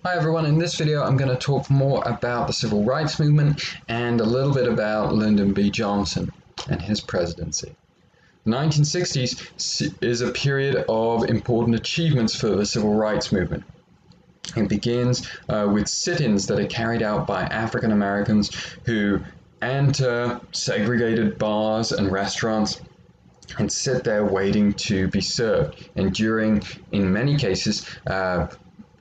Hi everyone, in this video I'm going to talk more about the civil rights movement and a little bit about Lyndon B. Johnson and his presidency. The 1960s is a period of important achievements for the civil rights movement. It begins with sit-ins that are carried out by African Americans who enter segregated bars and restaurants and sit there waiting to be served, enduring, in many cases,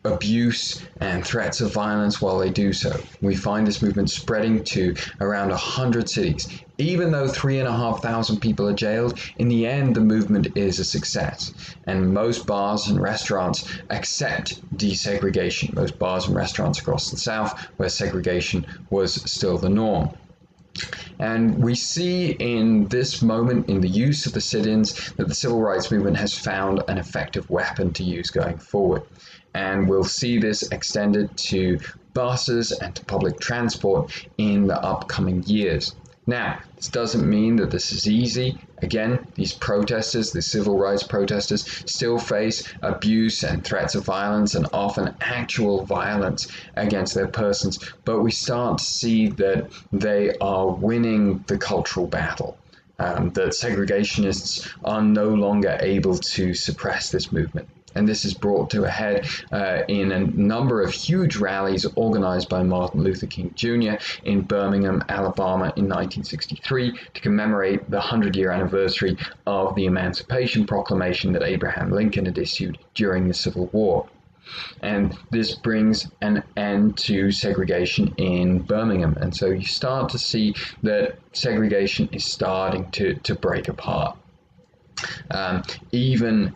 abuse and threats of violence while they do so. We find this movement spreading to around 100 cities. Even though 3,500 people are jailed, in the end the movement is a success. And most bars and restaurants accept desegregation. Most bars and restaurants across the South where segregation was still the norm. And we see in this moment, in the use of the sit-ins, that the civil rights movement has found an effective weapon to use going forward. And we'll see this extended to buses and to public transport in the upcoming years. Now, this doesn't mean that this is easy. Again, these protesters, the civil rights protesters, still face abuse and threats of violence and often actual violence against their persons. But we start to see that they are winning the cultural battle, that segregationists are no longer able to suppress this movement. And this is brought to a head in a number of huge rallies organized by Martin Luther King Jr. in Birmingham, Alabama in 1963 to commemorate the 100-year anniversary of the Emancipation Proclamation that Abraham Lincoln had issued during the Civil War. And this brings an end to segregation in Birmingham. And so you start to see that segregation is starting to break apart. Even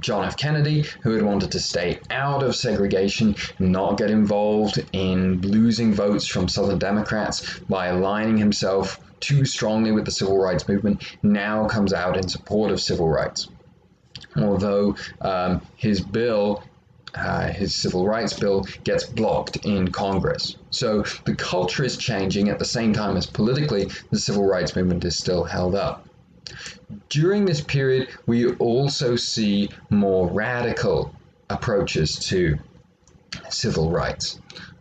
John F. Kennedy, who had wanted to stay out of segregation, not get involved in losing votes from Southern Democrats by aligning himself too strongly with the civil rights movement, now comes out in support of civil rights. Although his civil rights bill gets blocked in Congress. So the culture is changing at the same time as politically the civil rights movement is still held up. During this period, we also see more radical approaches to civil rights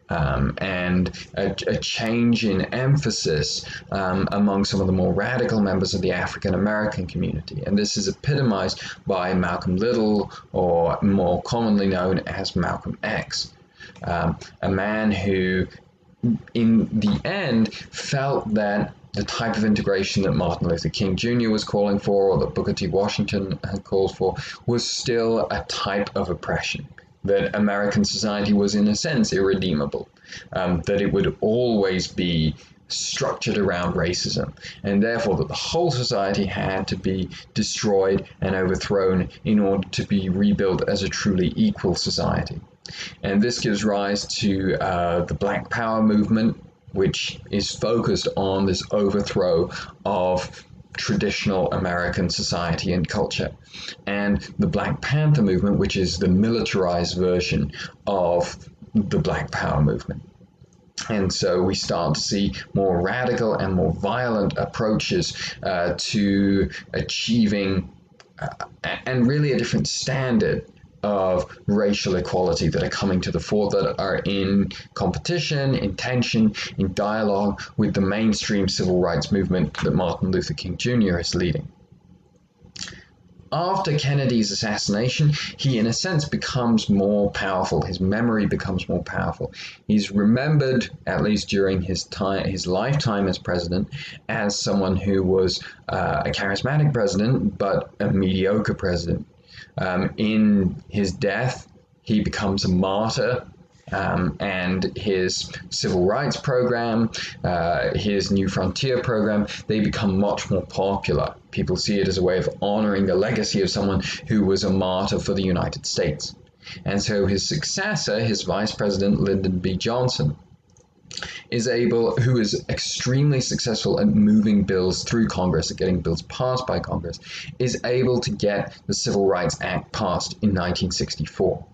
and a change in emphasis among some of the more radical members of the African American community. And this is epitomized by Malcolm Little, or more commonly known as Malcolm X, a man who, in the end, felt that the type of integration that Martin Luther King Jr. was calling for, or that Booker T. Washington had called for, was still a type of oppression, that American society was in a sense irredeemable, that it would always be structured around racism, and therefore that the whole society had to be destroyed and overthrown in order to be rebuilt as a truly equal society. And this gives rise to the Black Power movement, which is focused on this overthrow of traditional American society and culture, and the Black Panther movement, which is the militarized version of the Black Power movement. And so we start to see more radical and more violent approaches to achieving and really a different standard of racial equality that are coming to the fore, that are in competition, in tension, in dialogue with the mainstream civil rights movement that Martin Luther King Jr. is leading. After Kennedy's assassination, he in a sense becomes more powerful. His memory becomes more powerful. He's remembered, at least during his lifetime as president, as someone who was a charismatic president, but a mediocre president. In his death, he becomes a martyr, and his civil rights program, his New Frontier program, they become much more popular. People see it as a way of honoring the legacy of someone who was a martyr for the United States. And so his successor, his vice president, Lyndon B. Johnson, who is extremely successful at moving bills through Congress, at getting bills passed by Congress, is able to get the Civil Rights Act passed in 1964.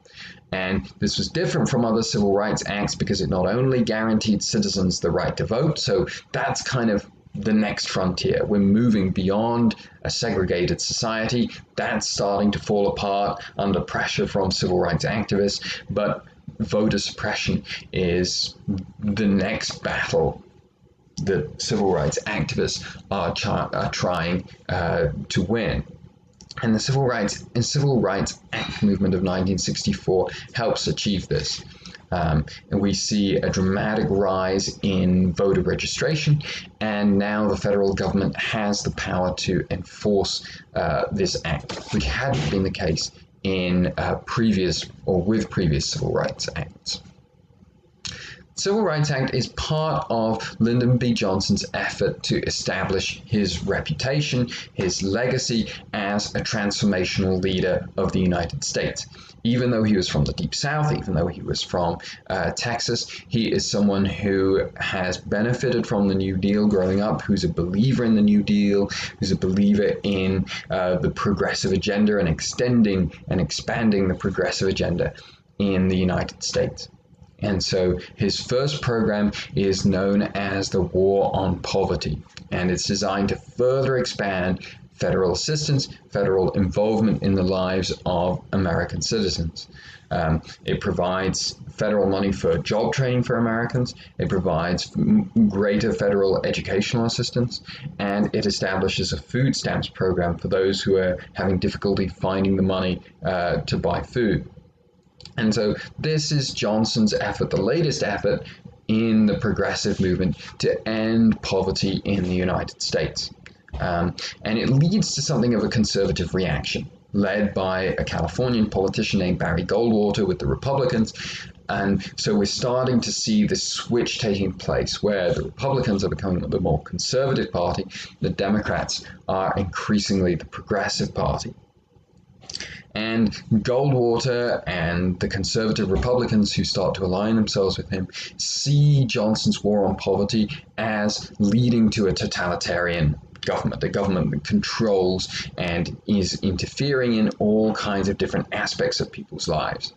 And this was different from other civil rights acts because it not only guaranteed citizens the right to vote, so that's kind of the next frontier. We're moving beyond a segregated society. That's starting to fall apart under pressure from civil rights activists, but voter suppression is the next battle that civil rights activists are trying to win. And the Civil Rights Act movement of 1964 helps achieve this. And we see a dramatic rise in voter registration, and now the federal government has the power to enforce this act, which hadn't been the case in previous Civil Rights Acts. Civil Rights Act is part of Lyndon B. Johnson's effort to establish his reputation, his legacy as a transformational leader of the United States. Even though he was from the Deep South, even though he was from Texas, he is someone who has benefited from the New Deal growing up, who's a believer in the New Deal, who's a believer in the progressive agenda and extending and expanding the progressive agenda in the United States. And so his first program is known as the War on Poverty, and it's designed to further expand federal assistance, federal involvement in the lives of American citizens. It provides federal money for job training for Americans, it provides greater federal educational assistance, and it establishes a food stamps program for those who are having difficulty finding the money to buy food. And so this is Johnson's effort, the latest effort in the progressive movement to end poverty in the United States. And it leads to something of a conservative reaction, led by a Californian politician named Barry Goldwater with the Republicans. And so we're starting to see this switch taking place where the Republicans are becoming the more conservative party, the Democrats are increasingly the progressive party. And Goldwater and the conservative Republicans who start to align themselves with him see Johnson's war on poverty as leading to a totalitarian government, a government that controls and is interfering in all kinds of different aspects of people's lives.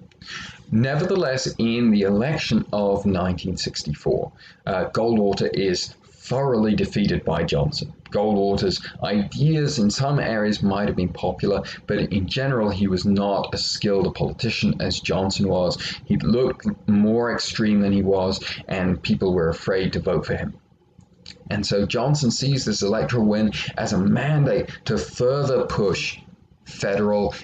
Nevertheless, in the election of 1964, Goldwater is thoroughly defeated by Johnson. Goldwater's ideas in some areas might have been popular, but in general he was not as skilled a politician as Johnson was. He looked more extreme than he was, and people were afraid to vote for him. And so Johnson sees this electoral win as a mandate to further push federal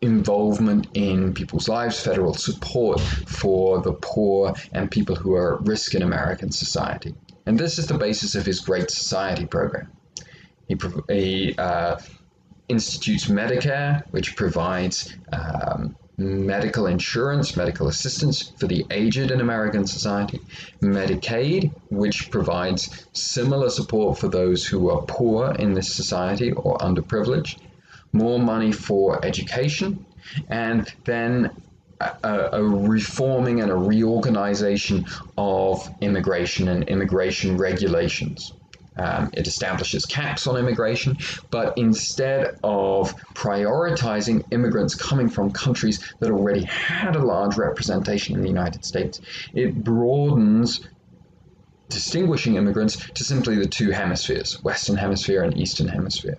involvement in people's lives, federal support for the poor and people who are at risk in American society. And this is the basis of his Great Society program. He institutes Medicare, which provides medical insurance, medical assistance for the aged in American society, Medicaid, which provides similar support for those who are poor in this society or underprivileged, more money for education, and then a reforming and a reorganization of immigration and immigration regulations. It establishes caps on immigration, but instead of prioritizing immigrants coming from countries that already had a large representation in the United States, it broadens distinguishing immigrants to simply the two hemispheres, Western Hemisphere and Eastern Hemisphere.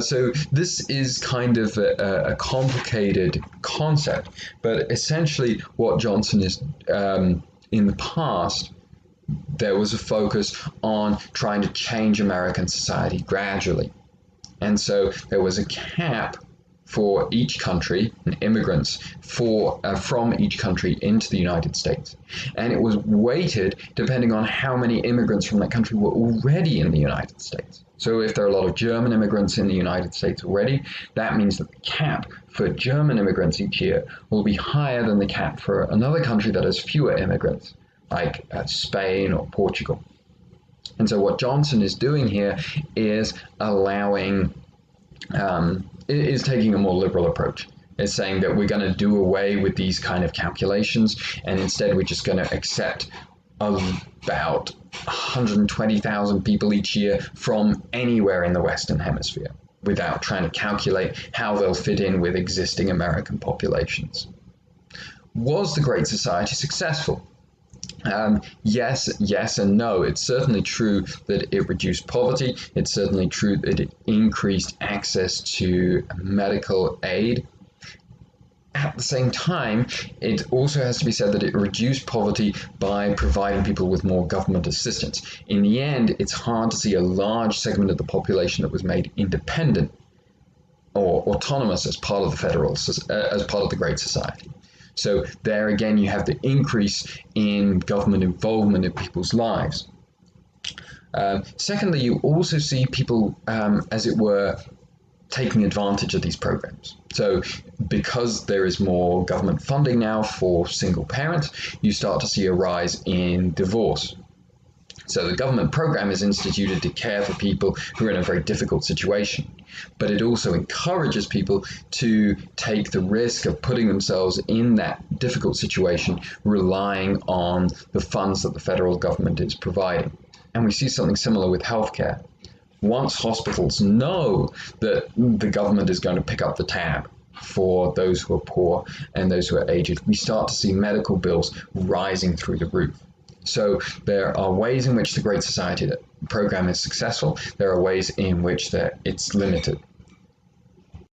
So this is kind of a complicated concept, but essentially what Johnson is, in the past, there was a focus on trying to change American society gradually. And so there was a cap for each country and immigrants from each country into the United States. And it was weighted depending on how many immigrants from that country were already in the United States. So if there are a lot of German immigrants in the United States already, that means that the cap for German immigrants each year will be higher than the cap for another country that has fewer immigrants, like Spain or Portugal. And so what Johnson is doing here is is taking a more liberal approach. It's saying that we're going to do away with these kind of calculations, and instead we're just going to accept about 120,000 people each year from anywhere in the Western Hemisphere without trying to calculate how they'll fit in with existing American populations. Was the Great Society successful? Yes and no. It's certainly true that it reduced poverty. It's certainly true that it increased access to medical aid. At the same time, it also has to be said that it reduced poverty by providing people with more government assistance. In the end, it's hard to see a large segment of the population that was made independent or autonomous as part of the as part of the Great Society. So there again, you have the increase in government involvement in people's lives. Secondly, you also see people, as it were, taking advantage of these programs. So because there is more government funding now for single parents, you start to see a rise in divorce. So the government program is instituted to care for people who are in a very difficult situation, but it also encourages people to take the risk of putting themselves in that difficult situation, relying on the funds that the federal government is providing. And we see something similar with healthcare. Once hospitals know that the government is going to pick up the tab for those who are poor and those who are aged, we start to see medical bills rising through the roof. So there are ways in which the Great Society program is successful. There are ways in which it's limited.